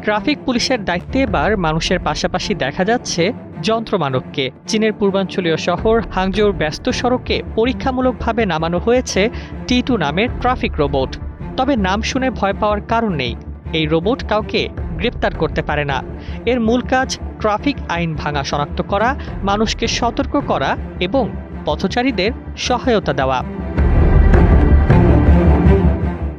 Traffic পুলিশের দায়িত্বে এবার মানুষের পাশাপাশি দেখা যাচ্ছে যন্ত্রমানবকে। চীনের পূর্বাঞ্চলীয় শহর হাংজোর ব্যস্ত সড়কে পরীক্ষামূলকভাবে নামানো হয়েছে T2 নামের ট্রাফিক রোবট। তবে নাম শুনে ভয় পাওয়ার কারণ নেই। এই রোবট কাউকে গ্রেপ্তার করতে পারে না। এর মূল কাজ ট্রাফিক আইন ভাঙা শনাক্ত করা, মানুষকে সতর্ক করা এবং পথচারীদের সহায়তা দেওয়া।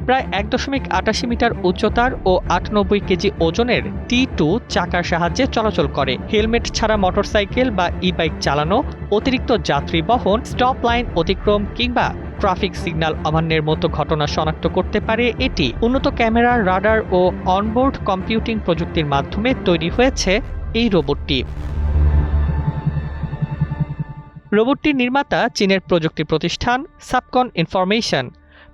প্রায় 1.88 মিটার উচ্চতার ও 98 কেজি ওজনের T2 চাকার সাহায্যে চলাচল করে। হেলমেট ছাড়া মোটরসাইকেল বা ই-বাইক চালানো, অতিরিক্ত যাত্রী বহন, স্টপ লাইন অতিক্রম কিংবা ট্রাফিক সিগন্যাল অমান্যের মতো ঘটনা শনাক্ত করতে পারে এটি। উন্নত ক্যামেরা, রাডার ও অনবোর্ড কম্পিউটিং প্রযুক্তির মাধ্যমে তৈরি হয়েছে এই রোবটটি। রোবটটির নির্মাতা চীনের প্রযুক্তি প্রতিষ্ঠান সাবকন ইনফরমেশন।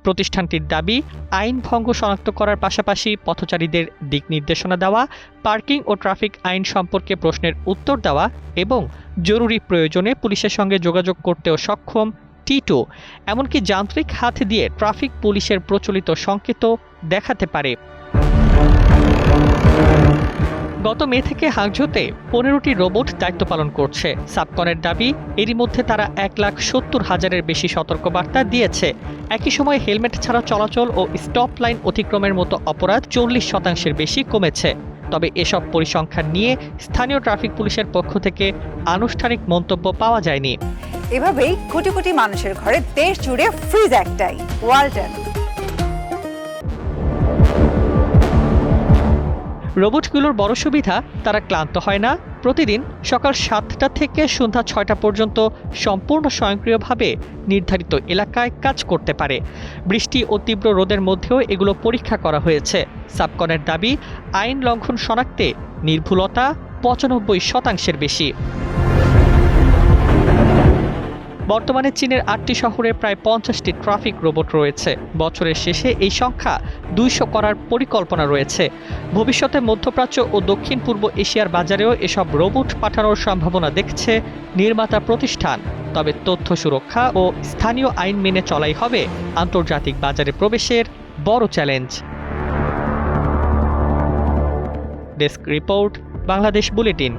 প্রতিষ্ঠানটির দাবি, আইন ভঙ্গ শনাক্ত করার পাশাপাশি পথচারীদের দিক নির্দেশনা দেওয়া, পার্কিং ও ট্রাফিক আইন সম্পর্কে প্রশ্নের উত্তর দেওয়া এবং জরুরি প্রয়োজনে পুলিশের সঙ্গে যোগাযোগ করতেও সক্ষম T2। এমনকি যান্ত্রিক হাত দিয়ে ট্রাফিক পুলিশের প্রচলিত সংকেতও দেখাতে পারে। গত মে থেকে হাংজোতে 15টি রোবট দায়িত্ব পালন করছে। সাবকনের দাবি, এরই মধ্যে তারা 1,70,000-এর বেশি সতর্কবার্তা দিয়েছে। একই সময় হেলমেট ছাড়া চলাচল ও স্টপ লাইন অতিক্রমের মতো অপরাধ 40% বেশি কমেছে। তবে এসব পরিসংখ্যান নিয়ে স্থানীয় ট্রাফিক পুলিশের পক্ষ থেকে আনুষ্ঠানিক মন্তব্য পাওয়া যায়নি। এভাবেই কোটি কোটি মানুষের ঘরে দেশ জুড়ে ফ্রিজ একটাই, ওয়ালটন। রোবটগুলোর বড় সুবিধা, তারা ক্লান্ত হয় না। প্রতিদিন সকাল 7টা থেকে সন্ধ্যা 6টা পর্যন্ত সম্পূর্ণ স্বয়ংক্রিয়ভাবে নির্ধারিত এলাকায় কাজ করতে পারে। বৃষ্টি ও তীব্র রোদের মধ্যেও এগুলো পরীক্ষা করা হয়েছে। সাবকনের দাবি, আইন লঙ্ঘন শনাক্তে নির্ভুলতা 95% বেশি। বর্তমানে চীনের 8টি শহরে প্রায় 50টি ট্রাফিক রোবট রয়েছে। বছরের শেষে এই সংখ্যা 200 করার পরিকল্পনা রয়েছে। ভবিষ্যতে মধ্যপ্রাচ্য ও দক্ষিণ পূর্ব এশিয়ার বাজারেও এসব রোবট পাঠানোর সম্ভাবনা দেখছে নির্মাতা প্রতিষ্ঠান। তবে তথ্য সুরক্ষা ও স্থানীয় আইন মেনে চলাই হবে আন্তর্জাতিক বাজারে প্রবেশের বড় challenge. Desk report, Bangladesh bulletin.